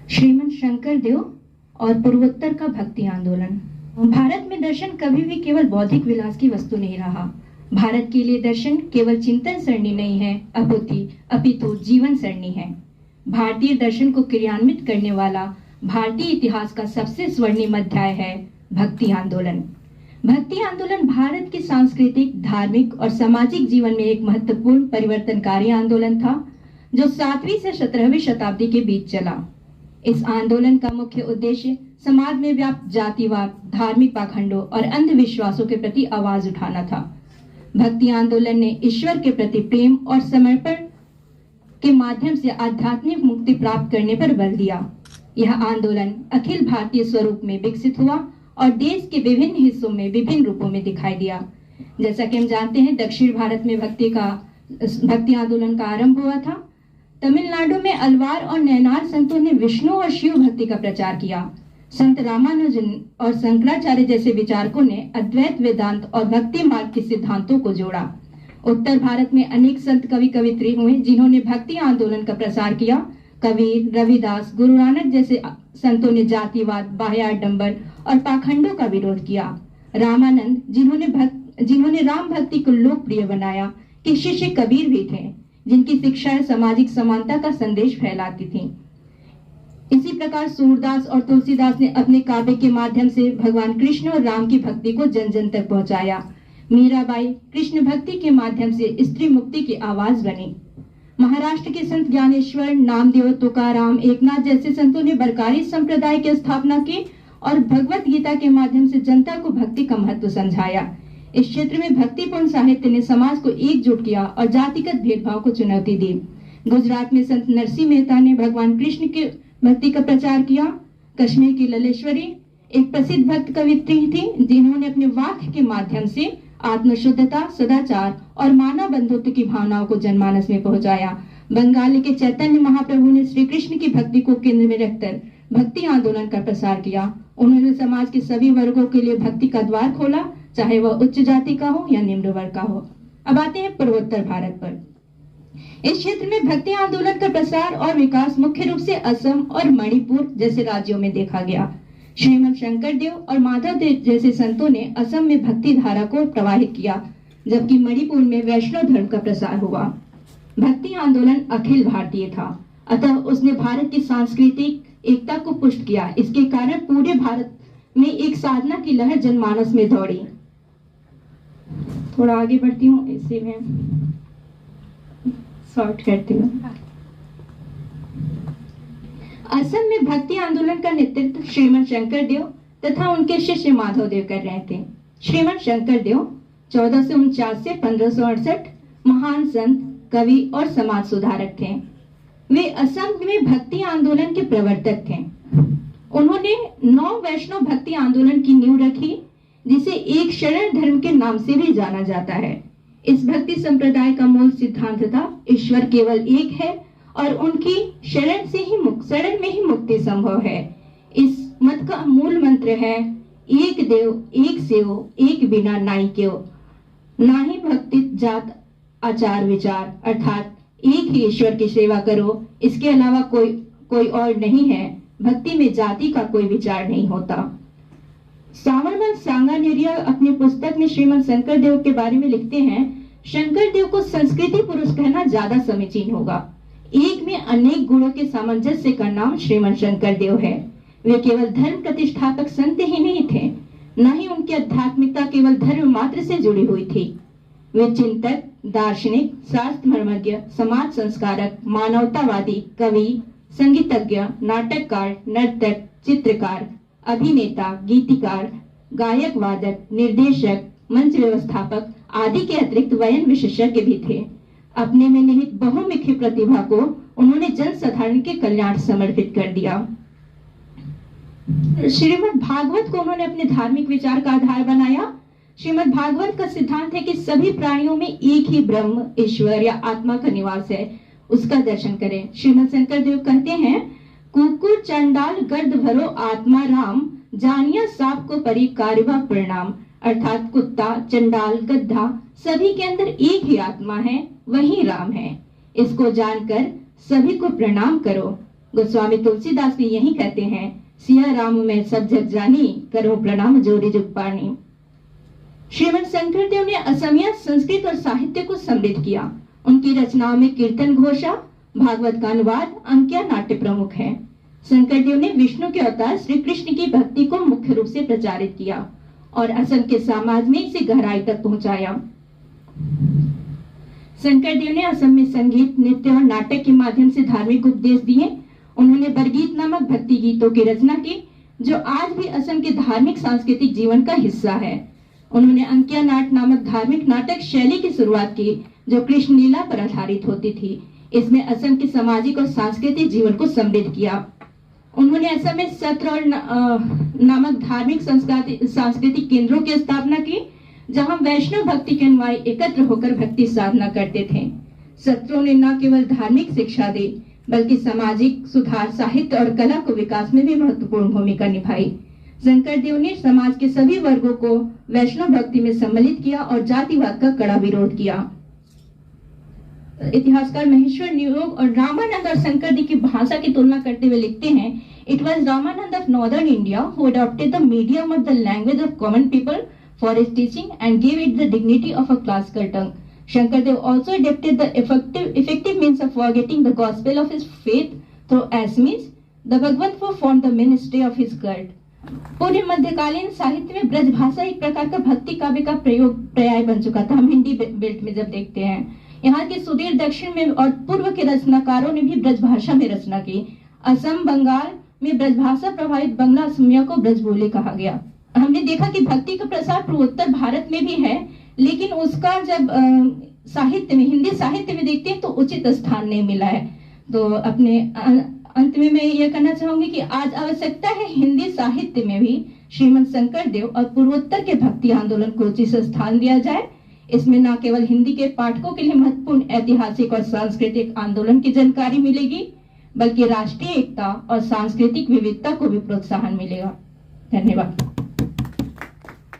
श्रीमंत शंकर देव और पूर्वोत्तर का भक्ति आंदोलन। भारत में दर्शन कभी भी केवल बौद्धिक विलास की वस्तु नहीं रहा। भारत के लिए दर्शन केवल चिंतन सरणी नहीं है, अपितु जीवन सरणी है। भारतीय दर्शन को क्रियान्वित करने वाला भारतीय इतिहास का सबसे स्वर्णिम अध्याय है भक्ति आंदोलन। भक्ति आंदोलन भारत के सांस्कृतिक, धार्मिक और सामाजिक जीवन में एक महत्वपूर्ण परिवर्तनकारी आंदोलन था जो 7वीं से 17वीं शताब्दी के बीच चला। इस आंदोलन का मुख्य उद्देश्य समाज में व्याप्त जातिवाद, धार्मिक पाखंडों और अंधविश्वासों के प्रति आवाज उठाना था। भक्ति आंदोलन ने ईश्वर के प्रति प्रेम और समर्पण के माध्यम से आध्यात्मिक मुक्ति प्राप्त करने पर बल दिया। यह आंदोलन अखिल भारतीय स्वरूप में विकसित हुआ और देश के विभिन्न हिस्सों में विभिन्न रूपों में दिखाई दिया। जैसा कि हम जानते हैं, दक्षिण भारत में भक्ति आंदोलन का आरंभ हुआ था। तमिलनाडु में अलवार और नैनार संतों ने विष्णु और शिव भक्ति का प्रचार किया। संत रामानुजन और शंकराचार्य जैसे विचारकों ने अद्वैत वेदांत और भक्ति मार्ग के सिद्धांतों को जोड़ा। उत्तर भारत में अनेक संत कवि कवित्री हुए जिन्होंने भक्ति आंदोलन का प्रसार किया। कबीर, रविदास, गुरु नानक जैसे संतों ने जातिवाद, बाह्य आडंबर और पाखंडों का विरोध किया। रामानंद, जिन्होंने राम भक्ति को लोकप्रिय बनाया, के शिष्य कबीर भी थे, जिनकी शिक्षाएं सामाजिक समानता का संदेश फैलाती थीं। इसी प्रकार सूरदास और तुलसीदास ने अपने काव्य के माध्यम से भगवान कृष्ण और राम की भक्ति को जन जन तक पहुंचाया। मीराबाई कृष्ण भक्ति के माध्यम से स्त्री मुक्ति की आवाज बनी। महाराष्ट्र के संत ज्ञानेश्वर, नामदेव, तुकाराम, एकनाथ जैसे संतों ने बरकारी संप्रदाय की स्थापना की और भगवत गीता के माध्यम से जनता को भक्ति का महत्व समझाया। इस क्षेत्र में भक्तिपूर्ण साहित्य ने समाज को एकजुट किया और जातिगत भेदभाव को चुनौती दी। गुजरात में संत नरसिंह मेहता ने भगवान कृष्ण की भक्ति का प्रचार किया। कश्मीर की ललेश्वरी एक प्रसिद्ध भक्त कवित्री थी, जिन्होंने अपने वाक्य के माध्यम से आत्मशुद्धता, सदाचार और मानव बंधुत्व की भावनाओं को जनमानस में पहुंचाया। बंगाल के चैतन्य महाप्रभु ने श्री कृष्ण की भक्ति को केंद्र में रखकर भक्ति आंदोलन का प्रसार किया। उन्होंने समाज के सभी वर्गों के लिए भक्ति का द्वार खोला, चाहे वह उच्च जाति का हो या निम्न वर्ग का हो। अब आते हैं पूर्वोत्तर भारत पर। इस क्षेत्र में भक्ति आंदोलन का प्रसार और विकास मुख्य रूप से असम और मणिपुर जैसे राज्यों में देखा गया। श्रीमंत शंकर देव और माधव देव जैसे संतों ने असम में भक्ति धारा को प्रवाहित किया, जबकि मणिपुर में वैष्णव धर्म का प्रसार हुआ। भक्ति आंदोलन अखिल भारतीय था, अतः उसने भारत की सांस्कृतिक एकता को पुष्ट किया। इसके कारण पूरे भारत में एक साधना की लहर जनमानस में दौड़ी। थोड़ा आगे बढ़ती हूँ, इसी में शॉर्ट करती हूँ। असम में भक्ति आंदोलन का नेतृत्व श्रीमंत शंकर देव तथा उनके शिष्य माधव देव कर रहे थे। श्रीमंत शंकर देव 1449 से 1568 महान संत, कवि और समाज सुधारक थे। वे असम में भक्ति आंदोलन के प्रवर्तक थे। उन्होंने 9 वैष्णव भक्ति आंदोलन की नींव रखी, जिसे एक शरण धर्म के नाम से भी जाना जाता है। इस भक्ति संप्रदाय का मूल सिद्धांत था ईश्वर केवल एक है और उनकी शरण में ही मुक्ति संभव है। इस मत का मूल मंत्र है एक देव, एक सेव, एक बिना नाई केव, ना ही भक्ति जात आचार विचार, अर्थात एक ही ईश्वर की सेवा करो, इसके अलावा कोई और नहीं है। भक्ति में जाति का कोई विचार नहीं होता। सावरमल सांगानेरिया अपनी पुस्तक में श्रीमंत शंकर देव के बारे में लिखते हैं, शंकर देव को संस्कृति पुरुष कहना ज्यादा समीचीन होगा। एक में अनेक गुणों के सामंजस्य का नाम श्रीमंत शंकर देव है। वे केवल धर्म प्रतिष्ठापक संत ही नहीं थे, न ही उनकी आध्यात्मिकता केवल धर्म मात्र से जुड़ी हुई थी। वे चिंतक, दार्शनिक, शास्त्र मर्मज्ञ, समाज संस्कारक, मानवतावादी, कवि, संगीतज्ञ, नाटककार, नर्तक, चित्रकार, अभिनेता, गीतिकार, गायक, वादक, निर्देशक, मंच व्यवस्थापक आदि के अतिरिक्त वयन विशेषज्ञ भी थे। अपने में निहित बहुमुखी प्रतिभा को उन्होंने जन साधारण के कल्याण समर्पित कर दिया। श्रीमद् भागवत को उन्होंने अपने धार्मिक विचार का आधार बनाया। श्रीमद् भागवत का सिद्धांत है कि सभी प्राणियों में एक ही ब्रह्म, ईश्वर या आत्मा का निवास है, उसका दर्शन करें। श्रीमंत शंकर देव कहते हैं, कुकुर चंडाल गर्द भरो आत्मा राम, जानिया सांप को परी कार्यवा प्रणाम। अर्थात कुत्ता, चंडाल, गद्दा सभी के अंदर एक ही आत्मा है, वही राम है। इसको जानकर सभी को प्रणाम करो। गोस्वामी तुलसीदास भी यही कहते हैं, सिया राम में सब जग जानी, करो प्रणाम जोड़ी जुग पानी। श्रीमद शंकरदेव ने असमिया संस्कृत और साहित्य को समृद्ध किया। उनकी रचनाओं में कीर्तन घोषा, भागवत का अनुवाद, अंकिया नाट्य प्रमुख है। शंकरदेव ने विष्णु के अवतार श्री कृष्ण की भक्ति को मुख्य रूप से प्रचारित किया और असम के समाज में इसे गहराई तक पहुंचाया। शंकरदेव ने असम में संगीत, नृत्य और नाटक के माध्यम से धार्मिक उपदेश दिए। उन्होंने बरगीत नामक भक्ति गीतों की रचना की, जो आज भी असम के धार्मिक सांस्कृतिक जीवन का हिस्सा है। उन्होंने अंकिया नाट नामक धार्मिक नाटक शैली की शुरुआत की, जो कृष्ण लीला पर आधारित होती थी। इसमें असम के सामाजिक और सांस्कृतिक जीवन को समृद्ध किया। उन्होंने असम में सत्र और नामक धार्मिक सांस्कृतिक केंद्रों की स्थापना की, जहां वैष्णव भक्ति के अनुयायी एकत्र होकर भक्ति साधना करते थे। सत्रों ने न केवल धार्मिक शिक्षा दी, बल्कि सामाजिक सुधार, साहित्य और कला को विकास में भी महत्वपूर्ण भूमिका निभाई। शंकरदेव ने समाज के सभी वर्गों को वैष्णव भक्ति में सम्मिलित किया और जातिवाद का कड़ा विरोध किया। इतिहासकार महेश्वर नियोग और रामानंद और शंकरदेव की भाषा की तुलना करते हुए लिखते हैं, it was Ramanand of northern India who adopted the medium of the language of common people for his teaching and gave it the dignity of a classical tongue. Shankardev also adapted the effective means of forgetting the gospel of his faith through asmis. The Bhagavad formed the mainstay of his cult. पूरे मध्यकालीन साहित्य में ब्रज भाषा एक प्रकार का भक्ति काव्य का पर्याय बन चुका था। हम हिंदी बेल्ट में जब देखते हैं, यहाँ के सुदूर दक्षिण में और पूर्व के रचनाकारों ने भी ब्रज भाषा में रचना की। असम, बंगाल में ब्रज भाषा प्रभावित बंगला असमिया को ब्रजबोली कहा गया। हमने देखा कि भक्ति का प्रसार पूर्वोत्तर भारत में भी है, लेकिन उसका जब साहित्य में, हिंदी साहित्य में देखते हैं तो उचित स्थान नहीं मिला है। तो अपने अंत में मैं ये कहना चाहूंगी कि आज आवश्यकता है हिंदी साहित्य में भी श्रीमद शंकरदेव और पूर्वोत्तर के भक्ति आंदोलन को उचित स्थान दिया जाए। इसमें न केवल हिंदी के पाठकों के लिए महत्वपूर्ण ऐतिहासिक और सांस्कृतिक आंदोलन की जानकारी मिलेगी, बल्कि राष्ट्रीय एकता और सांस्कृतिक विविधता को भी प्रोत्साहन मिलेगा। धन्यवाद।